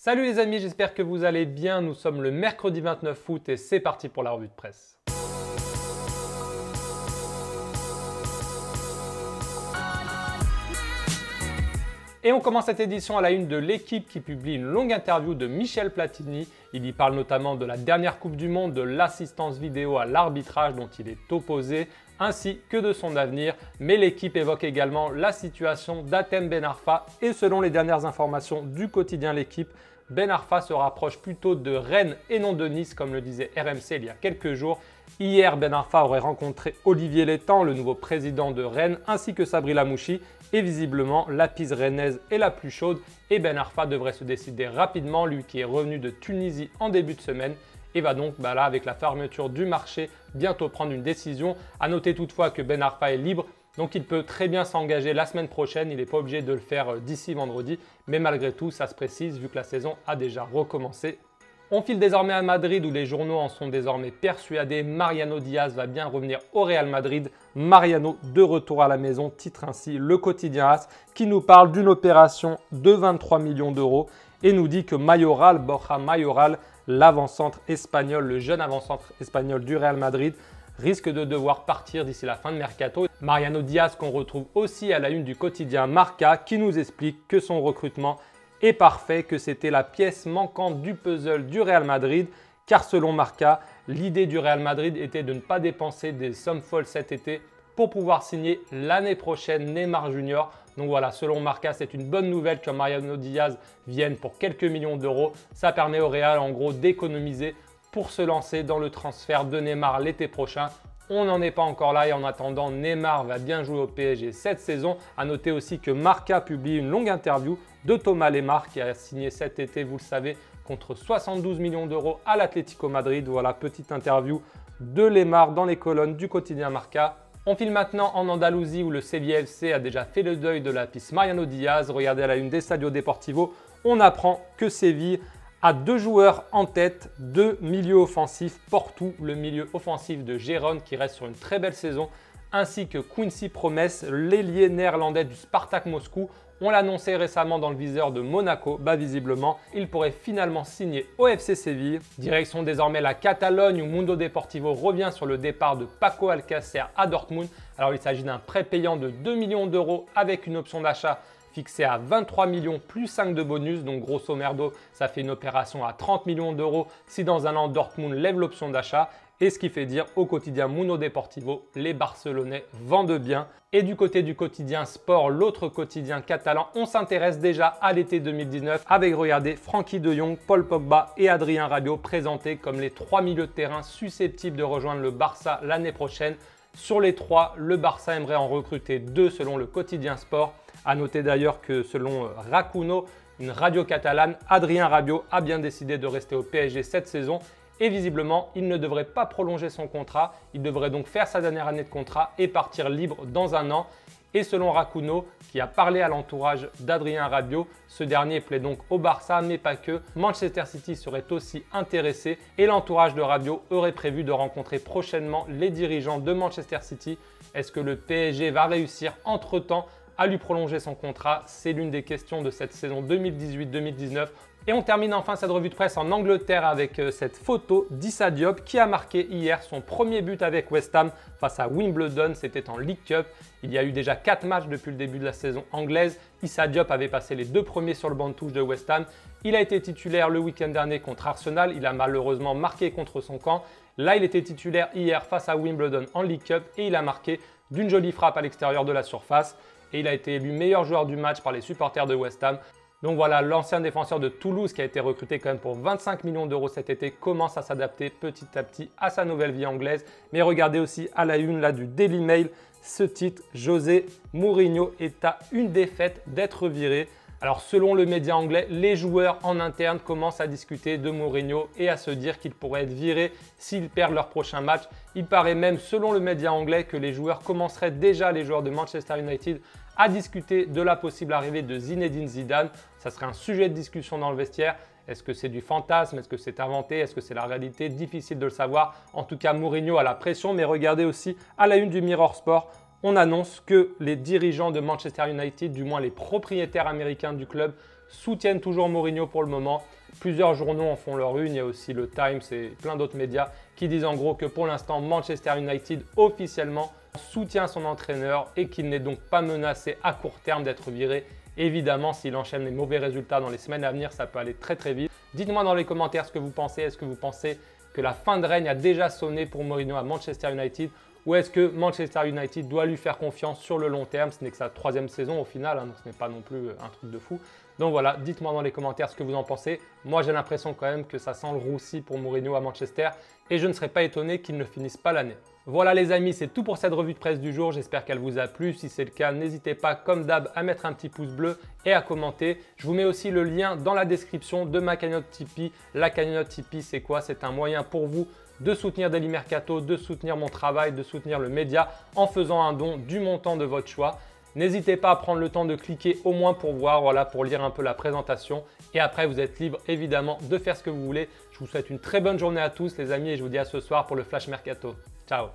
Salut les amis, j'espère que vous allez bien. Nous sommes le mercredi 29 août et c'est parti pour la revue de presse. Et on commence cette édition à la une de l'équipe qui publie une longue interview de Michel Platini. Il y parle notamment de la dernière Coupe du Monde, de l'assistance vidéo à l'arbitrage dont il est opposé, ainsi que de son avenir. Mais l'équipe évoque également la situation d'Hatem Ben Arfa et selon les dernières informations du quotidien L'équipe, Ben Arfa se rapproche plutôt de Rennes et non de Nice, comme le disait RMC il y a quelques jours. Hier, Ben Arfa aurait rencontré Olivier Létang, le nouveau président de Rennes, ainsi que Sabri Lamouchi. Et visiblement, la piste rennaise est la plus chaude et Ben Arfa devrait se décider rapidement, lui qui est revenu de Tunisie en début de semaine et va donc là, avec la fermeture du marché, bientôt prendre une décision. À noter toutefois que Ben Arfa est libre, donc il peut très bien s'engager la semaine prochaine. Il n'est pas obligé de le faire d'ici vendredi, mais malgré tout, ça se précise vu que la saison a déjà recommencé. On file désormais à Madrid où les journaux en sont désormais persuadés. Mariano Diaz va bien revenir au Real Madrid. Mariano de retour à la maison, titre ainsi le quotidien AS qui nous parle d'une opération de 23 millions d'euros et nous dit que Mayoral, Borja Mayoral, l'avant-centre espagnol, le jeune avant-centre espagnol du Real Madrid, risque de devoir partir d'ici la fin de mercato. Mariano Diaz qu'on retrouve aussi à la une du quotidien Marca qui nous explique que son recrutement est parfait, que c'était la pièce manquante du puzzle du Real Madrid, car selon Marca, l'idée du Real Madrid était de ne pas dépenser des sommes folles cet été pour pouvoir signer l'année prochaine Neymar Junior. Donc voilà, selon Marca, c'est une bonne nouvelle que Mariano Diaz vienne pour quelques millions d'euros. Ça permet au Real en gros d'économiser pour se lancer dans le transfert de Neymar l'été prochain. On n'en est pas encore là et en attendant, Neymar va bien jouer au PSG cette saison. A noter aussi que Marca publie une longue interview de Thomas Lemar qui a signé cet été, vous le savez, contre 72 millions d'euros à l'Atlético Madrid. Voilà, petite interview de Lemar dans les colonnes du quotidien Marca. On file maintenant en Andalousie où le Sevilla FC a déjà fait le deuil de la piste Mariano Diaz. Regardez à la une des Stadio Deportivo, on apprend que Séville a deux joueurs en tête, deux milieux offensifs, Porto, le milieu offensif de Gérone qui reste sur une très belle saison, ainsi que Quincy Promes, l'ailier néerlandais du Spartak Moscou. On l'a annoncé récemment dans le viseur de Monaco. Visiblement, il pourrait finalement signer au FC Séville. Direction désormais la Catalogne où Mundo Deportivo revient sur le départ de Paco Alcácer à Dortmund. Alors il s'agit d'un prêt payant de 2 millions d'euros avec une option d'achat fixé à 23 millions plus 5 de bonus. Donc grosso merdo, ça fait une opération à 30 millions d'euros si dans un an Dortmund lève l'option d'achat. Et ce qui fait dire au quotidien Mundo Deportivo, les Barcelonais vendent bien. Et du côté du quotidien Sport, l'autre quotidien catalan, on s'intéresse déjà à l'été 2019 avec, regardez, Frenkie de Jong, Paul Pogba et Adrien Rabiot présentés comme les trois milieux de terrain susceptibles de rejoindre le Barça l'année prochaine. Sur les trois, le Barça aimerait en recruter deux selon le quotidien Sport. A noter d'ailleurs que selon Racuno, une radio catalane, Adrien Rabiot a bien décidé de rester au PSG cette saison et visiblement, il ne devrait pas prolonger son contrat. Il devrait donc faire sa dernière année de contrat et partir libre dans un an. Et selon Racuno, qui a parlé à l'entourage d'Adrien Rabiot, ce dernier plaît donc au Barça, mais pas que. Manchester City serait aussi intéressé et l'entourage de Rabiot aurait prévu de rencontrer prochainement les dirigeants de Manchester City. Est-ce que le PSG va réussir entre-temps à lui prolonger son contrat? C'est l'une des questions de cette saison 2018-2019. Et on termine enfin cette revue de presse en Angleterre avec cette photo d'Issa Diop qui a marqué hier son premier but avec West Ham face à Wimbledon. C'était en League Cup. Il y a eu déjà 4 matchs depuis le début de la saison anglaise. Issa Diop avait passé les 2 premiers sur le banc de touche de West Ham. Il a été titulaire le week-end dernier contre Arsenal. Il a malheureusement marqué contre son camp. Là, il était titulaire hier face à Wimbledon en League Cup et il a marqué d'une jolie frappe à l'extérieur de la surface. Et il a été élu meilleur joueur du match par les supporters de West Ham. Donc voilà, l'ancien défenseur de Toulouse qui a été recruté quand même pour 25 millions d'euros cet été commence à s'adapter petit à petit à sa nouvelle vie anglaise. Mais regardez aussi à la une là, du Daily Mail, ce titre, José Mourinho est à une défaite d'être viré. Alors selon le média anglais, les joueurs en interne commencent à discuter de Mourinho et à se dire qu'il pourrait être viré s'ils perdent leur prochain match. Il paraît même, selon le média anglais, que les joueurs commenceraient déjà, les joueurs de Manchester United, à discuter de la possible arrivée de Zinedine Zidane. Ça serait un sujet de discussion dans le vestiaire. Est-ce que c'est du fantasme? Est-ce que c'est inventé? Est-ce que c'est la réalité? Difficile de le savoir. En tout cas, Mourinho a la pression, mais regardez aussi à la une du Mirror Sport, on annonce que les dirigeants de Manchester United, du moins les propriétaires américains du club, soutiennent toujours Mourinho pour le moment. Plusieurs journaux en font leur une, il y a aussi le Times et plein d'autres médias qui disent en gros que pour l'instant Manchester United officiellement soutient son entraîneur et qu'il n'est donc pas menacé à court terme d'être viré. Évidemment, s'il enchaîne les mauvais résultats dans les semaines à venir, ça peut aller très très vite. Dites-moi dans les commentaires ce que vous pensez. Est-ce que vous pensez que la fin de règne a déjà sonné pour Mourinho à Manchester United ou est-ce que Manchester United doit lui faire confiance sur le long terme? Ce n'est que sa 3e saison au final, donc ce n'est pas non plus un truc de fou. Donc voilà, dites-moi dans les commentaires ce que vous en pensez. Moi, j'ai l'impression quand même que ça sent le roussi pour Mourinho à Manchester et je ne serais pas étonné qu'il ne finisse pas l'année. Voilà les amis, c'est tout pour cette revue de presse du jour. J'espère qu'elle vous a plu. Si c'est le cas, n'hésitez pas comme d'hab à mettre un petit pouce bleu et à commenter. Je vous mets aussi le lien dans la description de ma cagnotte Tipeee. La cagnotte Tipeee, c'est quoi? C'est un moyen pour vous de soutenir Daily Mercato, de soutenir mon travail, de soutenir le média en faisant un don du montant de votre choix. N'hésitez pas à prendre le temps de cliquer au moins pour voir, voilà, pour lire un peu la présentation. Et après, vous êtes libre évidemment de faire ce que vous voulez. Je vous souhaite une très bonne journée à tous les amis et je vous dis à ce soir pour le Flash Mercato. Ciao!